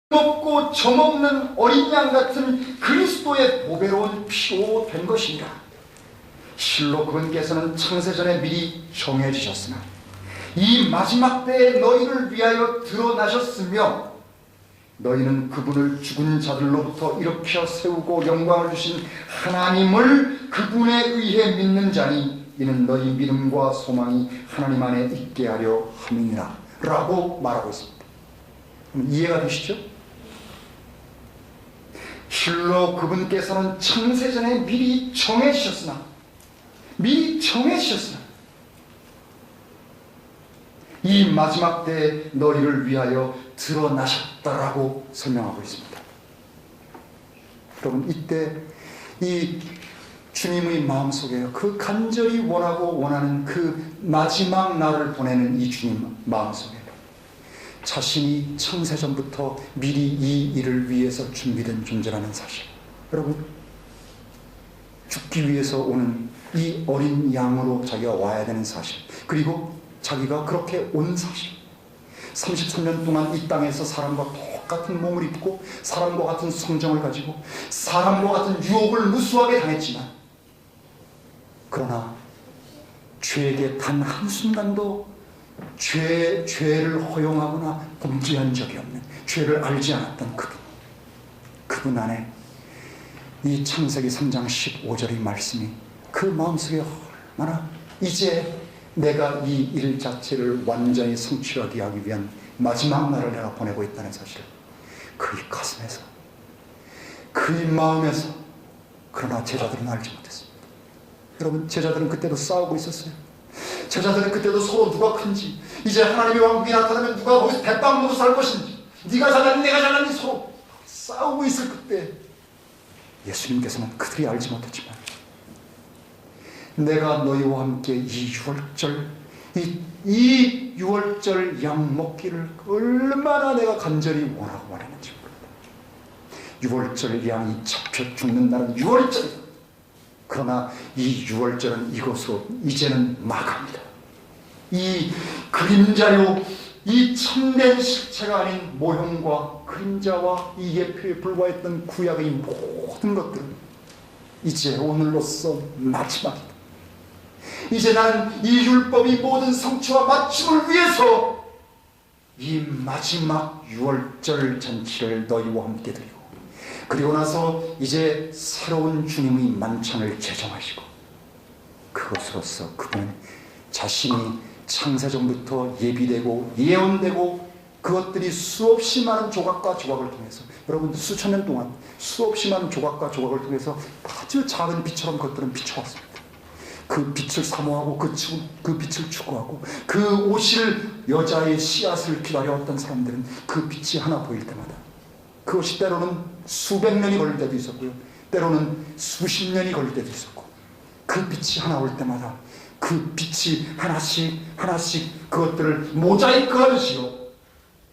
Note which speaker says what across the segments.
Speaker 1: 먹고 젖먹는 어린 양 같은 그리스도의 보배로운 피로 된 것이니라. 실로 그분께서는 창세전에 미리 정해지셨으나 이 마지막 때에 너희를 위하여 드러나셨으며 너희는 그분을 죽은 자들로부터 일으켜 세우고 영광을 주신 하나님을 그분에 의해 믿는 자니 이는 너희 믿음과 소망이 하나님 안에 있게 하려 함이니라 라고 말하고 있습니다. 이해가 되시죠? 실로 그분께서는 창세전에 미리 정해주셨으나 이 마지막 때에 너희를 위하여 드러나셨다라고 설명하고 있습니다. 여러분, 이때 이 주님의 마음속에 그 간절히 원하고 원하는 그 마지막 날을 보내는 이 주님 마음속에 자신이 창세전부터 미리 이 일을 위해서 준비된 존재라는 사실, 여러분, 죽기 위해서 오는 이 어린 양으로 자기가 와야 되는 사실, 그리고 자기가 그렇게 온 사실, 33년 동안 이 땅에서 사람과 똑같은 몸을 입고 사람과 같은 성정을 가지고 사람과 같은 유혹을 무수하게 당했지만 그러나 죄에게 단 한순간도 죄를 허용하거나 범죄한 적이 없는, 죄를 알지 않았던 그분 안에 이 창세기 3장 15절의 말씀이 그 마음속에 얼마나 이제 내가 이 일 자체를 완전히 성취하게 하기 위한 마지막 날을 내가 보내고 있다는 사실을 그의 가슴에서, 그의 마음에서, 그러나 제자들은 알지 못했습니다. 여러분, 제자들은 그때도 싸우고 있었어요. 제자들은 그때도 서로 누가 큰지, 이제 하나님의 왕국이 나타나면 누가 거기서 대빵 먹고 살 것인지, 네가 잘났니 내가 잘났니 서로 싸우고 있을 그때 예수님께서는 그들이 알지 못했지만 내가 너희와 함께 이 유월절 양 먹기를 얼마나 내가 간절히 원하고 말했는지 모릅니다. 유월절 양이 잡혀 죽는 날은 유월절이다. 그러나 이 유월절은 이것으로 이제는 마감이다. 이 그림자요, 이 참된 실체가 아닌 모형과 그림자와 이 예표에 불과했던 구약의 모든 것들은 이제 오늘로써 마지막이다. 이제 나는 이 율법이 모든 성취와 마침을 위해서 이 마지막 유월절 잔치를 너희와 함께 드리고, 그리고 나서 이제 새로운 주님의 만찬을 제정하시고, 그것으로서 그분은 자신이 창세전부터 예비되고 예언되고 그것들이 수없이 많은 조각과 조각을 통해서, 여러분, 수천 년 동안 수없이 많은 조각과 조각을 통해서 아주 작은 빛처럼 그것들은 비춰왔습니다. 그 빛을 사모하고 그 빛을 추구하고 그 오실 여자의 씨앗을 기다려왔던 사람들은 그 빛이 하나 보일 때마다, 그것이 때로는 수백 년이 걸릴 때도 있었고요, 때로는 수십 년이 걸릴 때도 있었고, 그 빛이 하나 올 때마다 그 빛이 하나씩 그것들을 모자이크하듯이요,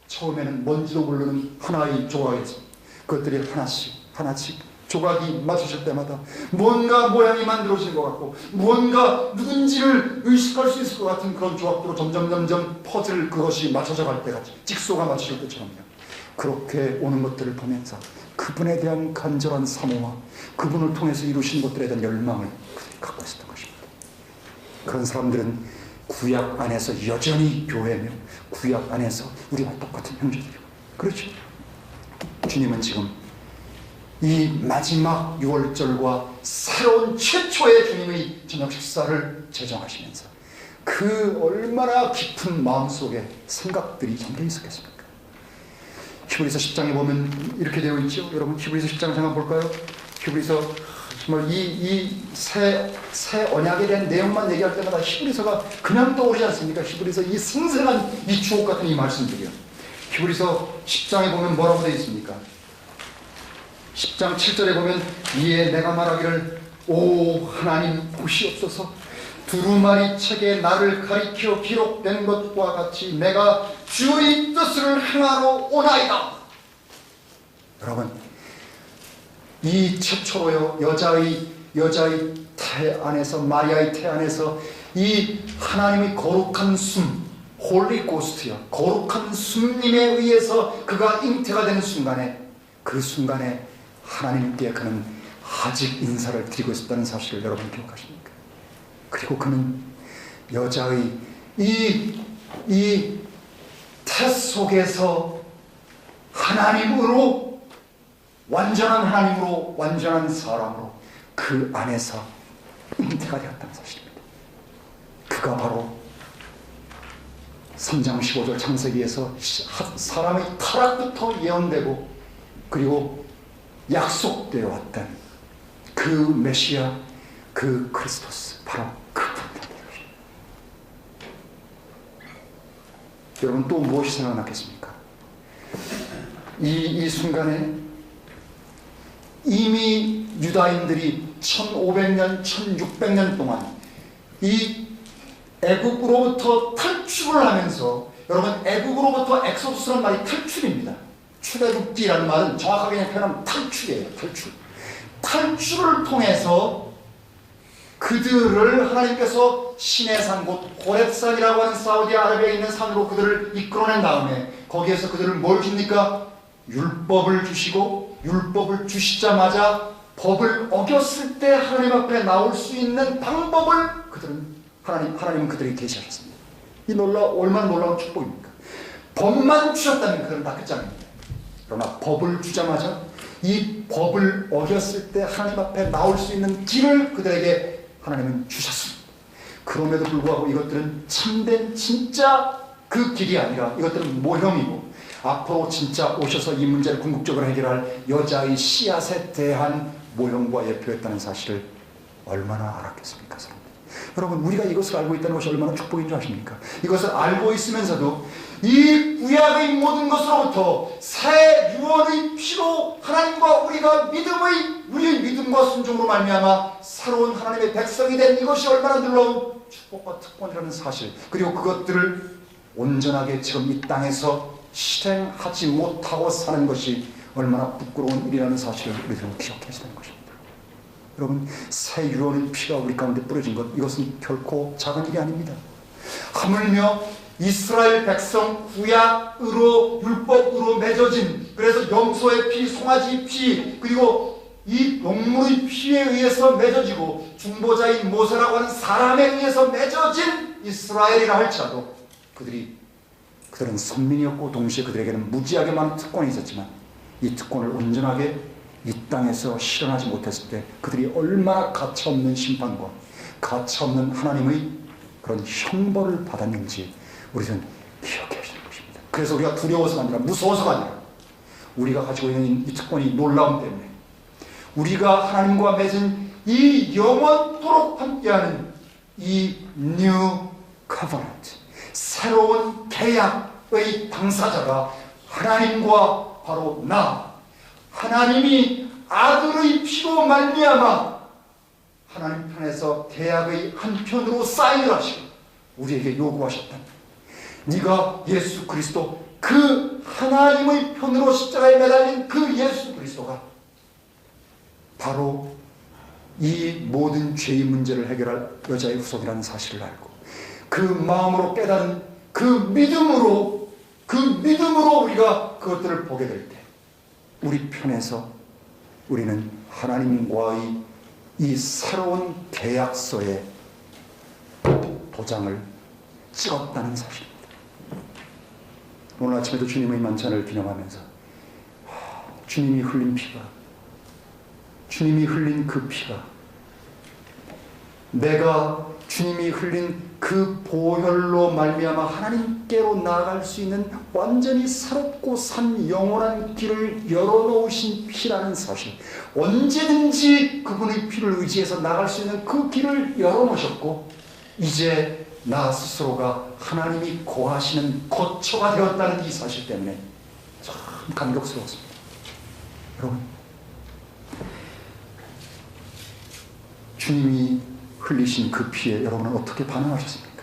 Speaker 1: 처음에는 뭔지도 모르는 하나의 조각에서 그것들이 하나씩 조각이 맞춰질 때마다 뭔가 모양이 만들어진 것 같고 뭔가 누군지를 의식할 수 있을 것 같은 그런 조각으로 점점 퍼즐 그것이 맞춰져 갈 때가, 직소가 맞춰질 때처럼요, 그렇게 오는 것들을 보면서 그분에 대한 간절한 사모와 그분을 통해서 이루신 것들에 대한 열망을 갖고 있었던 것입니다. 그런 사람들은 구약 안에서 여전히 교회며 구약 안에서 우리와 똑같은 형제들이고, 그렇죠? 주님은 지금 이 마지막 유월절과 새로운 최초의 주님의 저녁 식사를 제정하시면서 그 얼마나 깊은 마음속에 생각들이 담겨 있었겠습니까? 히브리서 10장에 보면 이렇게 되어 있죠. 여러분, 히브리서 10장 잠깐 볼까요? 히브리서 정말 이 새 언약에 대한 내용만 얘기할 때마다 히브리서가 그냥 떠오르지 않습니까? 히브리서 이 생생한 이 주옥 같은 이 말씀들이요. 히브리서 10장에 보면 뭐라고 되어 있습니까? 10장 7절에 보면 이에 내가 말하기를 오 하나님 보시옵소서, 두루마리 책에 나를 가리켜 기록된 것과 같이 내가 주의 뜻을 행하러 오나이다. 여러분, 이 최초로요, 여자의 태 안에서, 마리아의 태 안에서 이 하나님의 거룩한 숨, 홀리 고스트여, 거룩한 숨님에 의해서 그가 잉태가 되는 순간에, 그 순간에 하나님께 그는 아직 인사를 드리고 있었다는 사실을 여러분 기억하십니까? 그리고 그는 여자의 이 태 속에서 하나님으로, 완전한 하나님으로, 완전한 사람으로 그 안에서 잉태가 되었다는 사실입니다. 그가 바로 3장 15절 창세기에서 사람의 타락부터 예언되고 그리고 약속되어 왔던 그 메시아, 그 그리스도스, 바로 그분입니다. 여러분 또 무엇이 생각나겠습니까? 이 순간에 이미 유다인들이 1500년, 1600년 동안 이 애국으로부터 탈출을 하면서, 여러분 애국으로부터 엑소두스라는 말이 탈출입니다. 출애굽기라는 말은 정확하게 표현하면 탈출이에요. 탈출을 통해서 그들을 하나님께서 시내산, 곧 호렙산이라고 하는 사우디아라비아에 있는 산으로 그들을 이끌어낸 다음에 거기에서 그들을 뭘 줍니까? 율법을 주시고, 율법을 주시자마자 법을 어겼을 때 하나님 앞에 나올 수 있는 방법을 하나님은 그들에게 계시하셨습니다. 얼마나 놀라운 축복입니까? 법만 주셨다면 그들은 다 끝장입니다. 그러나 법을 주자마자 이 법을 어겼을 때 하나님 앞에 나올 수 있는 길을 그들에게 하나님은 주셨습니다. 그럼에도 불구하고 이것들은 참된 진짜 그 길이 아니라 이것들은 모형이고, 앞으로 진짜 오셔서 이 문제를 궁극적으로 해결할 여자의 씨앗에 대한 모형과 예표였다는 사실을 얼마나 알았겠습니까, 사람들? 여러분, 우리가 이것을 알고 있다는 것이 얼마나 축복인 줄 아십니까? 이것을 알고 있으면서도 이 구약의 모든 것으로부터 새 유언의 피로 하나님과 우리의 믿음과 순종으로 말미암아 새로운 하나님의 백성이 된 이것이 얼마나 놀라운 축복과 특권이라는 사실, 그리고 그것들을 온전하게 지금 이 땅에서 실행하지 못하고 사는 것이 얼마나 부끄러운 일이라는 사실을 우리들은 기억해야 되는 것입니다. 여러분, 새 유언의 피가 우리 가운데 뿌려진 것, 이것은 결코 작은 일이 아닙니다. 하물며 이스라엘 백성 구약으로, 율법으로 맺어진, 그래서 염소의 피, 송아지 피, 그리고 이 동물의 피에 의해서 맺어지고 중보자인 모세라고 하는 사람에 의해서 맺어진 이스라엘이라 할지라도 그들은 선민이었고 동시에 그들에게는 무지하게 많은 특권이 있었지만 이 특권을 온전하게 이 땅에서 실현하지 못했을 때 그들이 얼마나 가차없는 심판과 가차없는 하나님의 그런 형벌을 받았는지 우리는 기억해야 되는 것입니다. 그래서 우리가 두려워서가 아니라, 무서워서가 아니라, 우리가 가지고 있는 이 특권이 놀라움 때문에 우리가 하나님과 맺은 이 영원토록 함께하는 이 New Covenant, 새로운 계약의 당사자가 하나님과 바로 하나님이 아들의 피로 말미암아 하나님 편에서 계약의 한편으로 사인을 하시고 우리에게 요구하셨다. 네가 예수 그리스도, 그 하나님의 편으로 십자가에 매달린 그 예수 그리스도가 바로 이 모든 죄의 문제를 해결할 여자의 후손이라는 사실을 알고 그 마음으로 깨달은 그 믿음으로 우리가 그것들을 보게 될 때 우리 편에서 우리는 하나님과의 이 새로운 계약서에 도장을 찍었다는 사실입니다. 오늘 아침에도 주님의 만찬을 기념하면서 주님이 흘린 피가, 주님이 흘린 그 피가, 내가 주님이 흘린 그 보혈로 말미암아 하나님께로 나아갈 수 있는 완전히 새롭고 산 영원한 길을 열어놓으신 피라는 사실, 언제든지 그분의 피를 의지해서 나갈 수 있는 그 길을 열어놓으셨고 이제 나 스스로가 하나님이 거하시는 거처가 되었다는 이 사실 때문에 참 감격스러웠습니다. 여러분, 주님이 흘리신 그 피에 여러분은 어떻게 반응하셨습니까?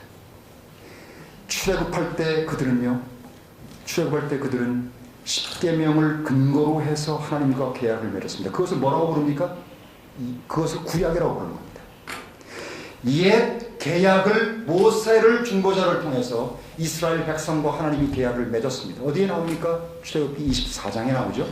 Speaker 1: 출애굽할 때 그들은 십계명을 근거로 해서 하나님과 계약을 맺었습니다. 그것을 뭐라고 부릅니까? 그것을 구약이라고 부르는 겁니다. 옛 계약을 모세를 중보자를 통해서 이스라엘 백성과 하나님이 계약을 맺었습니다. 어디에 나옵니까? 출애굽기 24장에 나오죠.